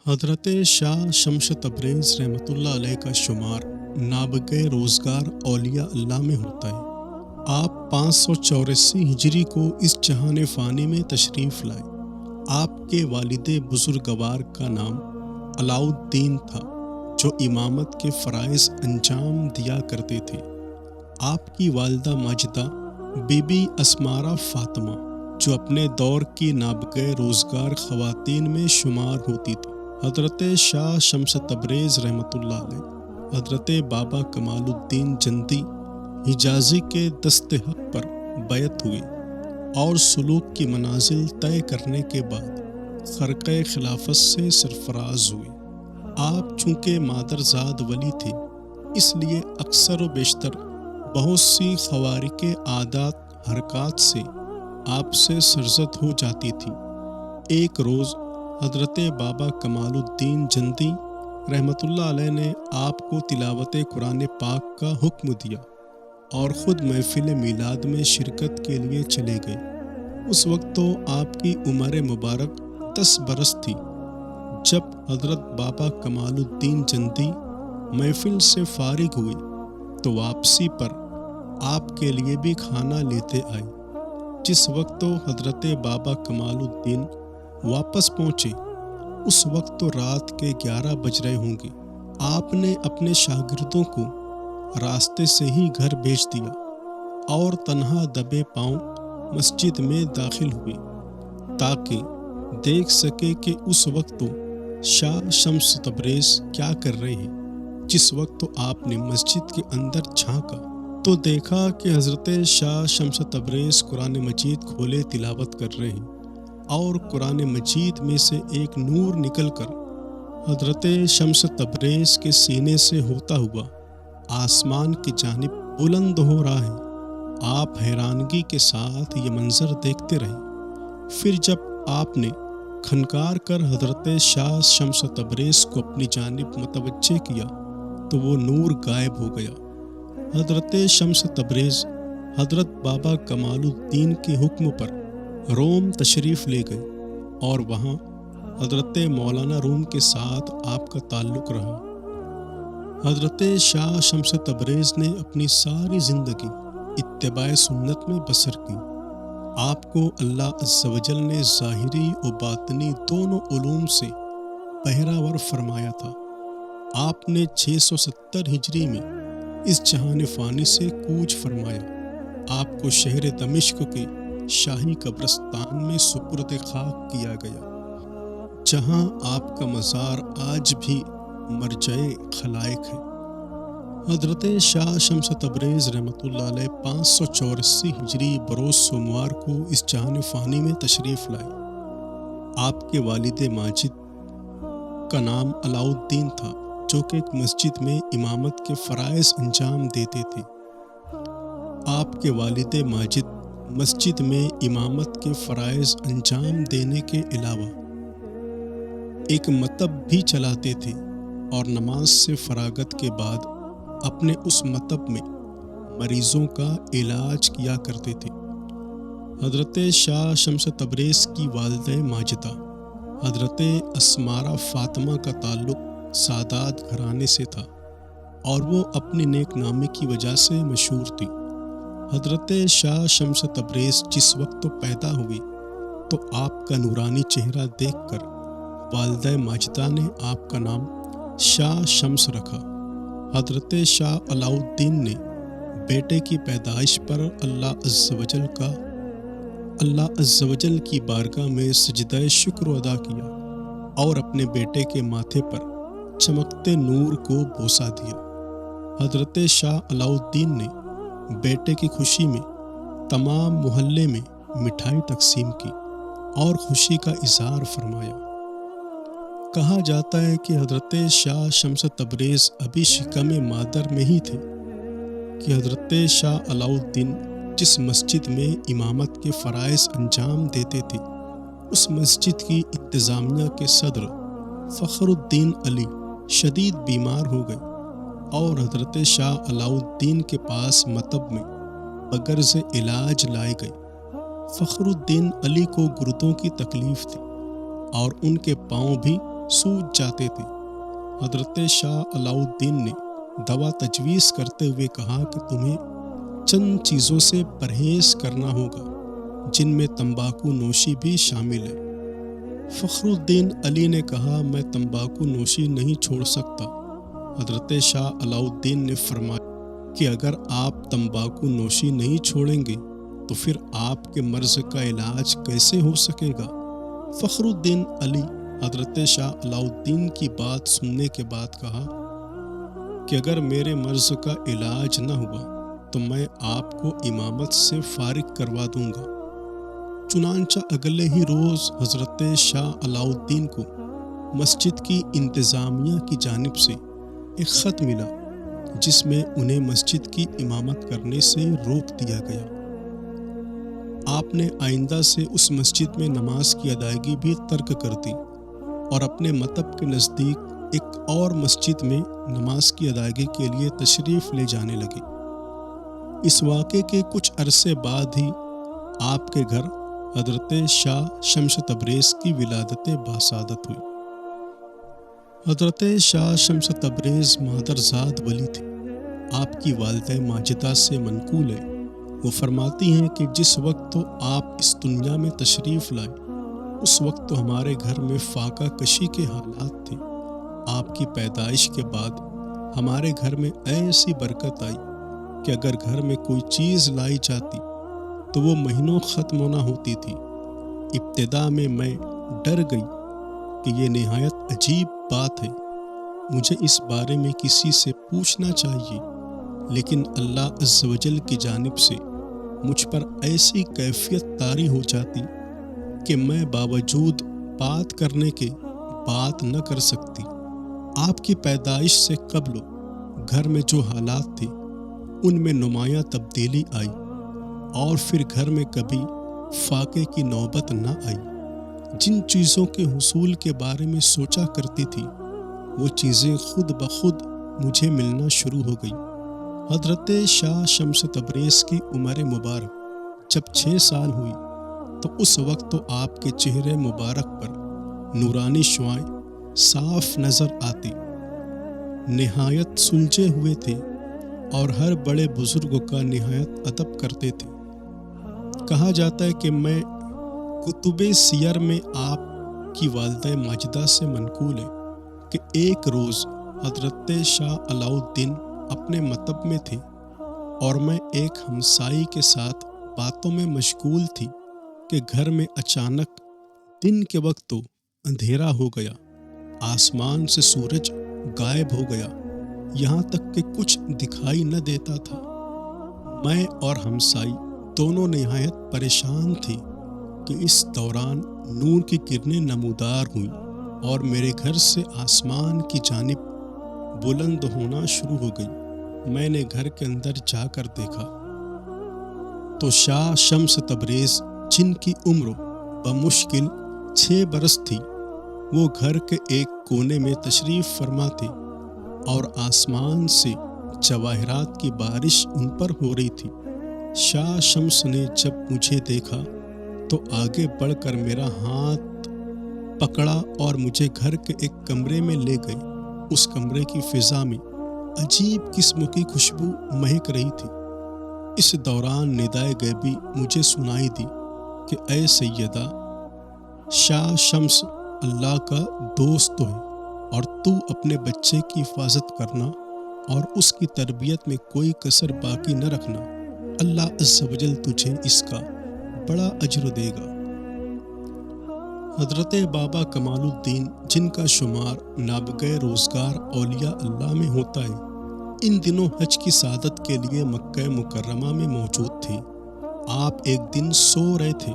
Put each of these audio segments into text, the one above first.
حضرت شاہ شمس تبریز رحمۃ اللہ علیہ کا شمار نابغہ روزگار اولیاء اللہ میں ہوتا ہے۔ آپ 584 ہجری کو اس جہان فانی میں تشریف لائے۔ آپ کے والد بزرگوار کا نام علاء الدین تھا، جو امامت کے فرائض انجام دیا کرتے تھے۔ آپ کی والدہ ماجدہ بی بی اسمارہ فاطمہ، جو اپنے دور کی نابغہ روزگار خواتین میں شمار ہوتی تھی۔ حضرت شاہ شمس تبریز رحمۃ اللہ علیہ حضرت بابا کمال الدین جندی حجازی کے دست حق پر بیعت ہوئے اور سلوک کی منازل طے کرنے کے بعد خرقہ خلافت سے سرفراز ہوئے۔ آپ چونکہ مادرزاد ولی تھے، اس لیے اکثر و بیشتر بہت سی خوارق عادات حرکات سے آپ سے سرزد ہو جاتی تھی۔ ایک روز حضرت بابا کمال الدین جندی رحمۃ اللہ علیہ نے آپ کو تلاوت قرآن پاک کا حکم دیا اور خود محفل میلاد میں شرکت کے لیے چلے گئے۔ اس وقت تو آپ کی عمر مبارک 10 برس تھی۔ جب حضرت بابا کمال الدین جندی محفل سے فارغ ہوئے تو واپسی پر آپ کے لیے بھی کھانا لیتے آئے۔ جس وقت تو حضرت بابا کمال الدین واپس پہنچے، اس وقت تو رات کے 11 بج رہے ہوں گے۔ آپ نے اپنے شاگردوں کو راستے سے ہی گھر بھیج دیا اور تنہا دبے پاؤں مسجد میں داخل ہوئے تاکہ دیکھ سکے کہ اس وقت تو شاہ شمس تبریز کیا کر رہے ہیں۔ جس وقت تو آپ نے مسجد کے اندر جھانکا تو دیکھا کہ حضرت شاہ شمس تبریز قرآن مجید کھولے تلاوت کر رہے ہیں اور قرآن مجید میں سے ایک نور نکل کر حضرت شمس تبریز کے سینے سے ہوتا ہوا آسمان کی جانب بلند ہو رہا ہے۔ آپ حیرانگی کے ساتھ یہ منظر دیکھتے رہے۔ پھر جب آپ نے کھنکار کر حضرت شاہ شمس تبریز کو اپنی جانب متوجہ کیا تو وہ نور غائب ہو گیا۔ حضرت شمس تبریز حضرت بابا کمال الدین کے حکم پر روم تشریف لے گئے اور وہاں حضرت مولانا روم کے ساتھ آپ کا تعلق رہا۔ حضرت شاہ شمس تبریز نے اپنی ساری زندگی اتباع سنت میں بسر کی۔ آپ کو اللہ عز و جل نے ظاہری و باطنی دونوں علوم سے بہرہ فرمایا تھا۔ آپ نے 670 ہجری میں اس جہان فانی سے کوچ فرمایا۔ آپ کو شہر دمشق کے شاہی قبرستان میں سپرد خاک کیا گیا، جہاں آپ کا مزار آج بھی مرجع خلائق ہے۔ حضرت شاہ شمس تبریز رحمۃ اللہ علیہ 584 ہجری بروز سوموار کو اس جہان فانی میں تشریف لائے۔ آپ کے والد ماجد کا نام علاء الدین تھا، جو کہ ایک مسجد میں امامت کے فرائض انجام دیتے تھے۔ آپ کے والد ماجد مسجد میں امامت کے فرائض انجام دینے کے علاوہ ایک مکتب بھی چلاتے تھے اور نماز سے فراغت کے بعد اپنے اس مکتب میں مریضوں کا علاج کیا کرتے تھے۔ حضرت شاہ شمس تبریز کی والدہ ماجدہ حضرت اسمارہ فاطمہ کا تعلق سادات گھرانے سے تھا اور وہ اپنی نیک نامی کی وجہ سے مشہور تھی۔ حضرت شاہ شمس تبریز جس وقت تو پیدا ہوئی تو آپ کا نورانی چہرہ دیکھ کر والدہ ماجدہ نے آپ کا نام شاہ شمس رکھا۔ حضرت شاہ علاء الدین نے بیٹے کی پیدائش پر اللہ عز و جل کی بارگاہ میں سجدہ شکر ادا کیا اور اپنے بیٹے کے ماتھے پر چمکتے نور کو بوسہ دیا۔ حضرت شاہ علاء الدین نے بیٹے کی خوشی میں تمام محلے میں مٹھائی تقسیم کی اور خوشی کا اظہار فرمایا۔ کہا جاتا ہے کہ حضرت شاہ شمس تبریز ابھی شکم مادر میں ہی تھے کہ حضرت شاہ علاء الدین جس مسجد میں امامت کے فرائض انجام دیتے تھے، اس مسجد کی انتظامیہ کے صدر فخر الدین علی شدید بیمار ہو گئے اور حضرت شاہ علاء الدین کے پاس مکتب میں بغرض علاج لائے گئے۔ فخر الدین علی کو گردوں کی تکلیف تھی اور ان کے پاؤں بھی سوج جاتے تھے۔ حضرت شاہ علاء الدین نے دوا تجویز کرتے ہوئے کہا کہ تمہیں چند چیزوں سے پرہیز کرنا ہوگا جن میں تمباکو نوشی بھی شامل ہے۔ فخر الدین علی نے کہا میں تمباکو نوشی نہیں چھوڑ سکتا۔ حضرت شاہ علاء الدین نے فرمایا کہ اگر آپ تمباکو نوشی نہیں چھوڑیں گے تو پھر آپ کے مرض کا علاج کیسے ہو سکے گا؟ فخر الدین علی حضرت شاہ علاء الدین کی بات سننے کے بعد کہا کہ اگر میرے مرض کا علاج نہ ہوا تو میں آپ کو امامت سے فارغ کروا دوں گا۔ چنانچہ اگلے ہی روز حضرت شاہ علاء الدین کو مسجد کی انتظامیہ کی جانب سے ایک خط ملا جس میں انہیں مسجد کی امامت کرنے سے روک دیا گیا۔ آپ نے آئندہ سے اس مسجد میں نماز کی ادائیگی بھی ترک کر دی اور اپنے مطب کے نزدیک ایک اور مسجد میں نماز کی ادائیگی کے لیے تشریف لے جانے لگے۔ اس واقعے کے کچھ عرصے بعد ہی آپ کے گھر حضرت شاہ شمس تبریز کی ولادت باسعادت ہوئی۔ حضرت شاہ شمس تبریز مادرزاد ولی تھے۔ آپ کی والدہ ماجدہ سے منقول ہے، وہ فرماتی ہیں کہ جس وقت تو آپ اس دنیا میں تشریف لائے اس وقت تو ہمارے گھر میں فاقہ کشی کے حالات تھے۔ آپ کی پیدائش کے بعد ہمارے گھر میں ایسی برکت آئی کہ اگر گھر میں کوئی چیز لائی جاتی تو وہ مہینوں ختم نہ ہوتی تھی۔ ابتدا میں ڈر گئی کہ یہ نہایت عجیب بات ہے، مجھے اس بارے میں کسی سے پوچھنا چاہیے، لیکن اللہ عز و جل کی جانب سے مجھ پر ایسی کیفیت طاری ہو جاتی کہ میں باوجود بات کرنے کے بات نہ کر سکتی۔ آپ کی پیدائش سے قبل گھر میں جو حالات تھے ان میں نمایاں تبدیلی آئی اور پھر گھر میں کبھی فاقے کی نوبت نہ آئی۔ جن چیزوں کے حصول کے بارے میں سوچا کرتی تھی وہ چیزیں خود بخود مجھے ملنا شروع ہو گئی۔ حضرت شاہ شمس تبریز کی عمر مبارک جب 6 سال ہوئی تو اس وقت تو آپ کے چہرے مبارک پر نورانی شعاعیں صاف نظر آتی، نہایت سلجھے ہوئے تھے اور ہر بڑے بزرگ کا نہایت ادب کرتے تھے۔ کہا جاتا ہے کہ میں کتب سیر میں آپ کی والدہ ماجدہ سے منقول ہے کہ ایک روز حضرت شاہ علاء الدین اپنے مطب میں تھے اور میں ایک ہمسائی کے ساتھ باتوں میں مشغول تھی کہ گھر میں اچانک دن کے وقت تو اندھیرا ہو گیا، آسمان سے سورج غائب ہو گیا، یہاں تک کہ کچھ دکھائی نہ دیتا تھا۔ میں اور ہمسائی دونوں نہایت پریشان تھے کہ اس دوران نور کی کرنیں نمودار ہوئیں اور میرے گھر سے آسمان کی جانب بلند ہونا شروع ہو گئی۔ میں نے گھر کے اندر جا کر دیکھا تو شاہ شمس تبریز جن کی عمر بمشکل 6 برس تھی وہ گھر کے ایک کونے میں تشریف فرما تھے اور آسمان سے جواہرات کی بارش ان پر ہو رہی تھی۔ شاہ شمس نے جب مجھے دیکھا تو آگے بڑھ کر میرا ہاتھ پکڑا اور مجھے گھر کے ایک کمرے میں لے گئے۔ اس کمرے کی فضا میں عجیب قسم کی خوشبو مہک رہی تھی۔ اس دوران ندائے غیبی مجھے سنائی دی کہ اے سیدہ، شاہ شمس اللہ کا دوست ہے اور تو اپنے بچے کی حفاظت کرنا اور اس کی تربیت میں کوئی کسر باقی نہ رکھنا، اللہ عز و جل تجھے اس کا بڑا اجر دے گا۔ حضرت بابا کمال الدین جن کا شمار نابغہ روزگار اولیاء اللہ میں ہوتا ہے، ان دنوں حج کی سعادت کے لیے مکہ مکرمہ میں موجود تھے۔ آپ ایک دن سو رہے تھے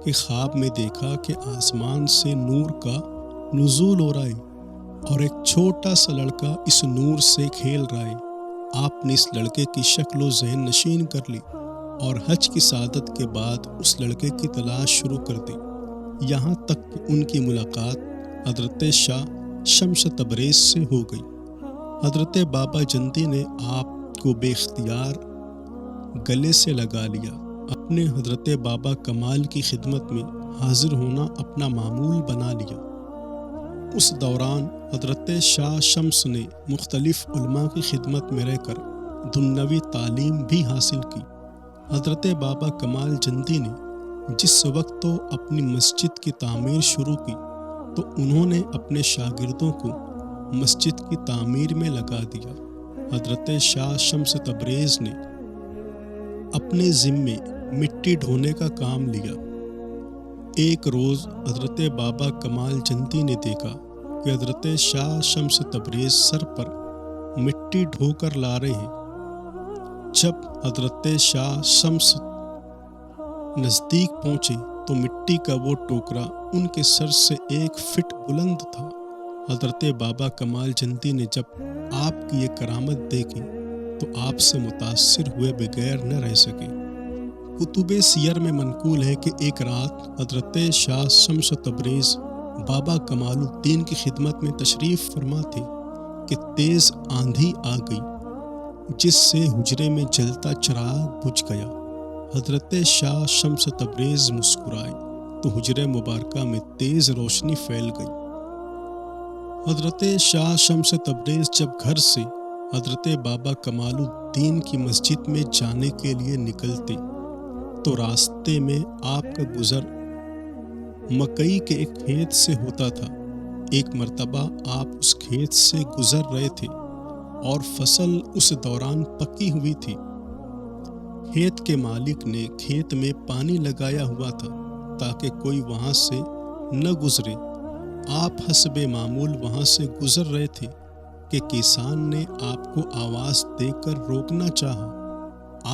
کہ خواب میں دیکھا کہ آسمان سے نور کا نزول ہو رہا ہے اور ایک چھوٹا سا لڑکا اس نور سے کھیل رہا ہے۔ آپ نے اس لڑکے کی شکل و ذہن نشین کر لی اور حج کی سعادت کے بعد اس لڑکے کی تلاش شروع کر دی، یہاں تک کہ ان کی ملاقات حضرت شاہ شمس تبریز سے ہو گئی۔ حضرت بابا جندی نے آپ کو بے اختیار گلے سے لگا لیا، اپنے حضرت بابا کمال کی خدمت میں حاضر ہونا اپنا معمول بنا لیا۔ اس دوران حضرت شاہ شمس نے مختلف علماء کی خدمت میں رہ کر دنیاوی تعلیم بھی حاصل کی۔ حضرت بابا کمال جندی نے جس وقت تو اپنی مسجد کی تعمیر شروع کی تو انہوں نے اپنے شاگردوں کو مسجد کی تعمیر میں لگا دیا۔ حضرت شاہ شمس تبریز نے اپنے ذمے مٹی ڈھونے کا کام لیا۔ ایک روز حضرت بابا کمال جندی نے دیکھا کہ حضرت شاہ شمس تبریز سر پر مٹی ڈھو کر لا رہے ہیں۔ جب حضرت شاہ شمس نزدیک پہنچے تو مٹی کا وہ ٹوکرا ان کے سر سے 1 فٹ بلند تھا۔ حضرت بابا کمال جندی نے جب آپ کی یہ کرامت دیکھی تو آپ سے متاثر ہوئے بغیر نہ رہ سکے۔ کتب سیر میں منقول ہے کہ ایک رات حضرت شاہ شمس تبریز بابا کمال الدین کی خدمت میں تشریف فرما تھے کہ تیز آندھی آ گئی جس سے حجرے میں جلتا چراغ بجھ گیا۔ حضرت شاہ شمس تبریز مسکرائے تو حجرے مبارکہ میں تیز روشنی پھیل گئی۔ حضرت شاہ شمس تبریز جب گھر سے حضرت بابا کمال الدین کی مسجد میں جانے کے لیے نکلتے تو راستے میں آپ کا گزر مکئی کے ایک کھیت سے ہوتا تھا۔ ایک مرتبہ آپ اس کھیت سے گزر رہے تھے اور فصل اس دوران پکی ہوئی تھی۔ کھیت کے مالک نے کھیت میں پانی لگایا ہوا تھا تاکہ کوئی وہاں سے نہ گزرے۔ آپ حسب معمول وہاں سے گزر رہے تھے کہ کسان نے آپ کو آواز دے کر روکنا چاہا۔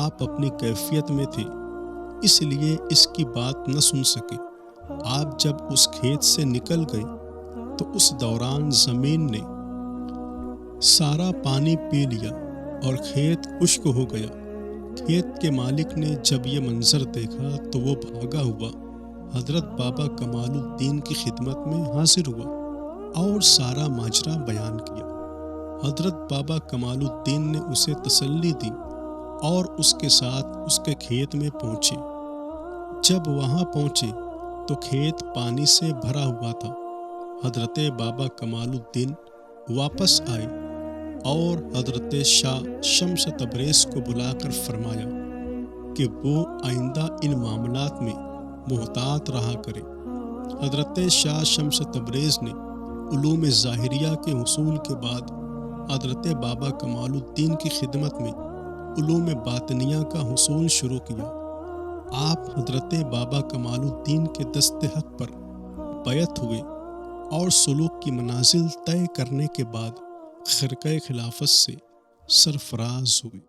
آپ اپنی کیفیت میں تھے اس لیے اس کی بات نہ سن سکے۔ آپ جب اس کھیت سے نکل گئے تو اس دوران زمین نے سارا پانی پی لیا اور کھیت خشک ہو گیا۔ کھیت کے مالک نے جب یہ منظر دیکھا تو وہ بھاگا ہوا حضرت بابا کمال الدین کی خدمت میں حاضر ہوا اور سارا ماجرا بیان کیا۔ حضرت بابا کمال الدین نے اسے تسلی دی اور اس کے ساتھ اس کے کھیت میں پہنچے۔ جب وہاں پہنچے تو کھیت پانی سے بھرا ہوا تھا۔ حضرت بابا کمال الدین واپس آئے اور حضرت شاہ شمس تبریز کو بلا کر فرمایا کہ وہ آئندہ ان معاملات میں محتاط رہا کرے۔ حضرت شاہ شمس تبریز نے علوم ظاہریہ کے حصول کے بعد حضرت بابا کمال الدین کی خدمت میں علوم باطنیہ کا حصول شروع کیا۔ آپ حضرت بابا کمال الدین کے دست حق پر بیعت ہوئے اور سلوک کی منازل طے کرنے کے بعد خرقہ خلافت سے سرفراز ہوئے۔